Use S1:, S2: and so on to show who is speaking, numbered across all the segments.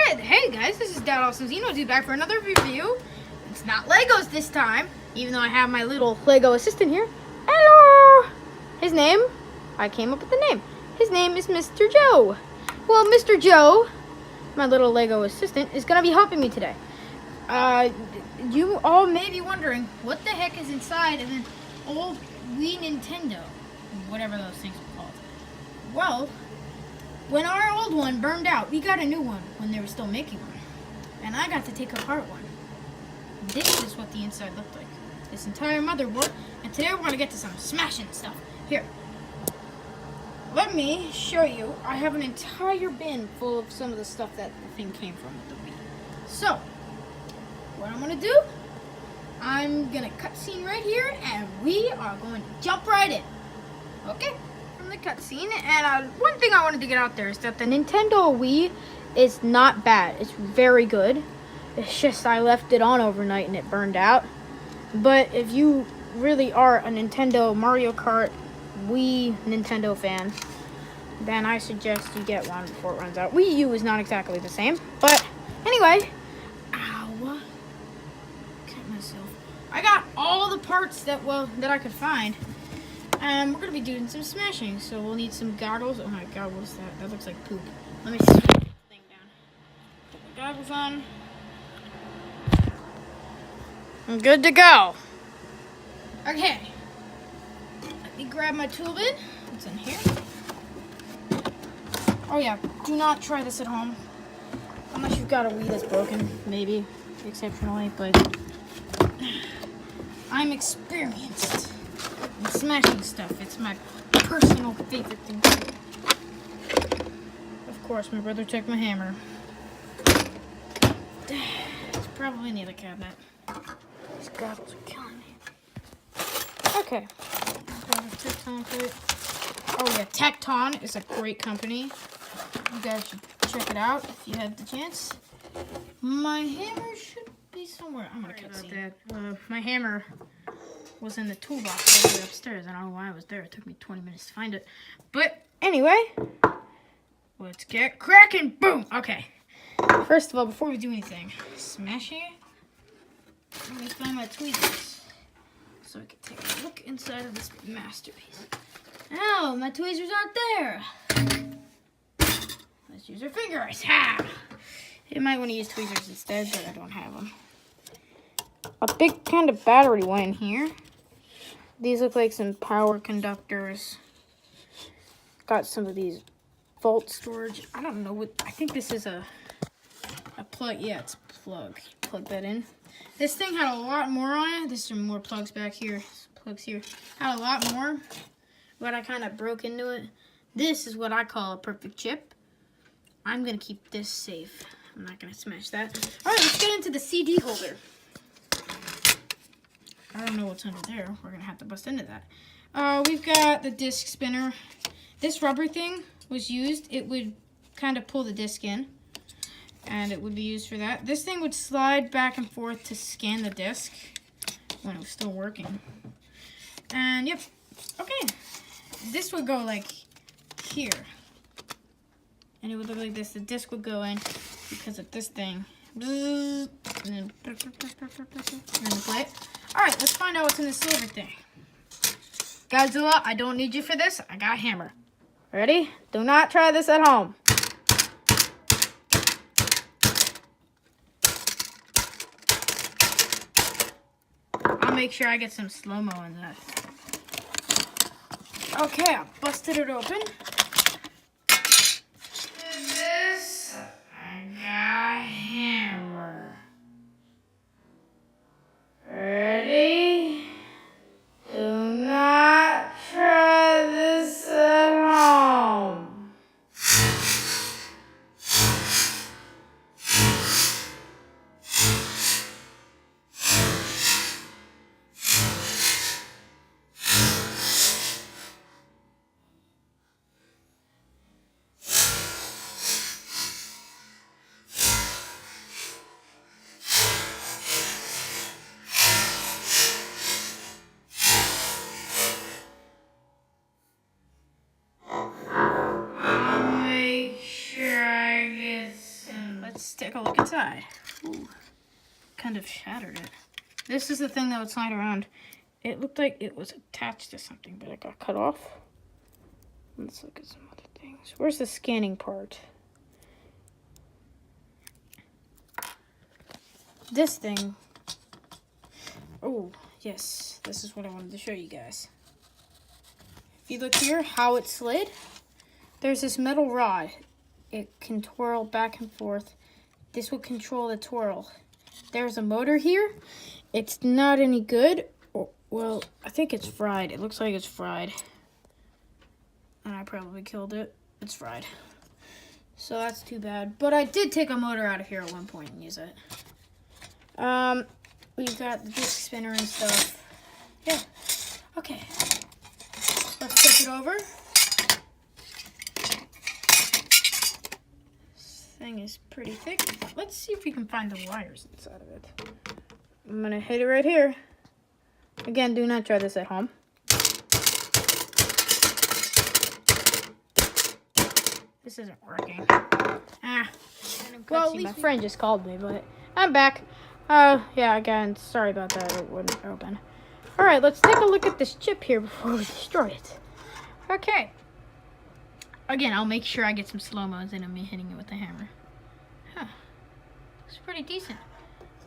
S1: Okay, hey guys, this is Dad Awesome Zeno Dude back for another review. It's not Legos this time, even though I have my little Lego assistant here. Hello! His name, I came up with the name. His name is Mr. Joe. Well, Mr. Joe, my little Lego assistant, is going to be helping me today. You all may be wondering, what the heck is inside of an old Wii Nintendo? Whatever those things are called. Well, when our old one burned out, we got a new one when they were still making one. And I got to take apart one. This is what the inside looked like. This entire motherboard. And today we're going to get to some smashing stuff. Here. Let me show you. I have an entire bin full of some of the stuff that the thing came from with the Wii. So, what I'm going to do, I'm going to cutscene right here. And we are going to jump right in. Okay? From the cutscene, and one thing I wanted to get out there is that the Nintendo Wii is not bad. It's very good. It's just I left it on overnight and it burned out. But if you really are a Nintendo Mario Kart Wii Nintendo fan, then I suggest you get one before it runs out. Wii U is not exactly the same, but anyway, ow, cut myself. I got all the parts that I could find. And we're going to be doing some smashing, so we'll need some goggles. Oh my god, what is that? That looks like poop. Let me set the thing down. Put the goggles on. I'm good to go. Okay. Let me grab my tool bin. What's in here? Oh yeah, do not try this at home. Unless you've got a Wii that's broken, maybe, exceptionally, but I'm experienced. And smashing stuff. It's my personal favorite thing to do. Of course, my brother took my hammer. It's probably near the cabinet. These goggles are killing me. Okay. Oh yeah, Tecton is a great company. You guys should check it out if you have the chance. My hammer should be somewhere. I'm gonna cut that. My hammer was in the toolbox all the way upstairs. I don't know why I was there. It took me 20 minutes to find it. But anyway, let's get cracking. Boom. Okay. First of all, before we do anything, smash here. Let me find my tweezers so I can take a look inside of this masterpiece. Oh, my tweezers aren't there. Let's use our fingers. Ha! You might want to use tweezers instead, but I don't have them. A big kind of battery one in here. These look like some power conductors. Got some of these volt storage. I don't know what, I think this is a plug. Yeah, it's a plug. Plug that in. This thing had a lot more on it. There's some more plugs back here. Plugs here. Had a lot more, but I kind of broke into it. This is what I call a perfect chip. I'm going to keep this safe. I'm not going to smash that. All right, let's get into the CD holder. I don't know what's under there. We're going to have to bust into that. We've got the disc spinner. This rubber thing was used. It would kind of pull the disc in, and it would be used for that. This thing would slide back and forth to scan the disc when it was still working. And, yep. Okay. This would go, like, here. And it would look like this. The disc would go in because of this thing. And then play it. Alright, let's find out what's in the silver thing. Godzilla, I don't need you for this. I got a hammer. Ready? Do not try this at home. I'll make sure I get some slow-mo in that. Okay, I busted it open. This, I got a hammer. Ready? Do not try this at home. let's take a look inside. Ooh, kind of shattered it. This is the thing that would slide around. It looked like it was attached to something, but it got cut off. Let's look at some other things. Where's the scanning part? This thing. Oh, yes. This is what I wanted to show you guys. If you look here, how it slid, there's this metal rod. It can twirl back and forth. This will control the twirl. There's a motor here. It's not any good. Well, I think it's fried. It looks like it's fried. And I probably killed it. It's fried. So that's too bad. But I did take a motor out of here at one point and use it. We've got the disc spinner and stuff. Yeah. Okay. Let's flip it over. This thing is pretty thick. Let's see if we can find the wires inside of it. I'm gonna hit it right here. Again, do not try this at home. This isn't working. Well, at least my friend just called me, but I'm back. Yeah, again, sorry about that. It wouldn't open. All right, let's take a look at this chip here before we destroy it. Okay. Again, I'll make sure I get some slow-mos in of me hitting it with the hammer. Huh. It's pretty decent.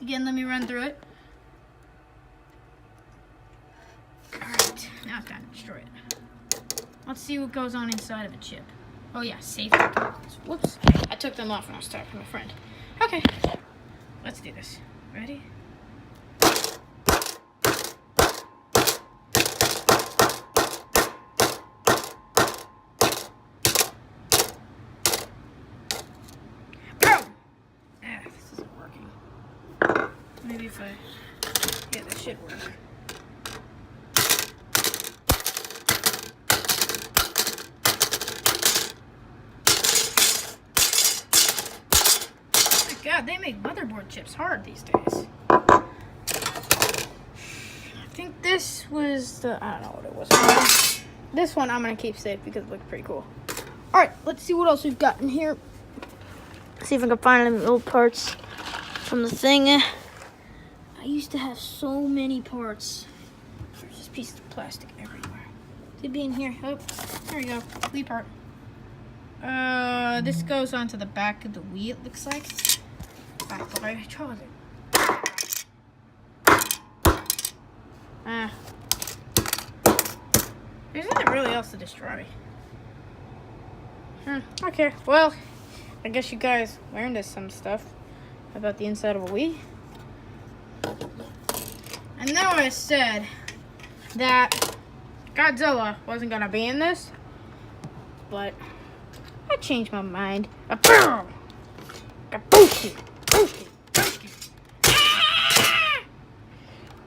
S1: Again, let me run through it. Alright, now it's time to destroy it. Let's see what goes on inside of a chip. Oh yeah, safety goggles. Whoops. I took them off when I was talking to my friend. Okay, let's do this. Ready? This isn't working. Maybe if I... Yeah, this should work. God, they make motherboard chips hard these days. I think this was the... I don't know what it was. This one I'm going to keep safe because it looked pretty cool. Alright, let's see what else we've got in here. See if I can find any little parts from the thing. I used to have so many parts. There's just pieces of plastic everywhere. Could be in here. Oh, there we go. Wheel part. This goes onto the back of the Wii, it looks like. I chose it. There's nothing really else to destroy. Okay, well, I guess you guys learned us some stuff about the inside of a Wii. I know I said that Godzilla wasn't gonna be in this, but I changed my mind.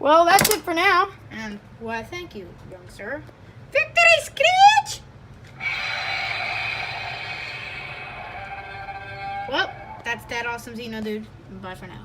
S1: Well, that's it for now. And why, thank you, young sir. Victory Screech! Well, that's that awesome Xeno dude. Bye for now.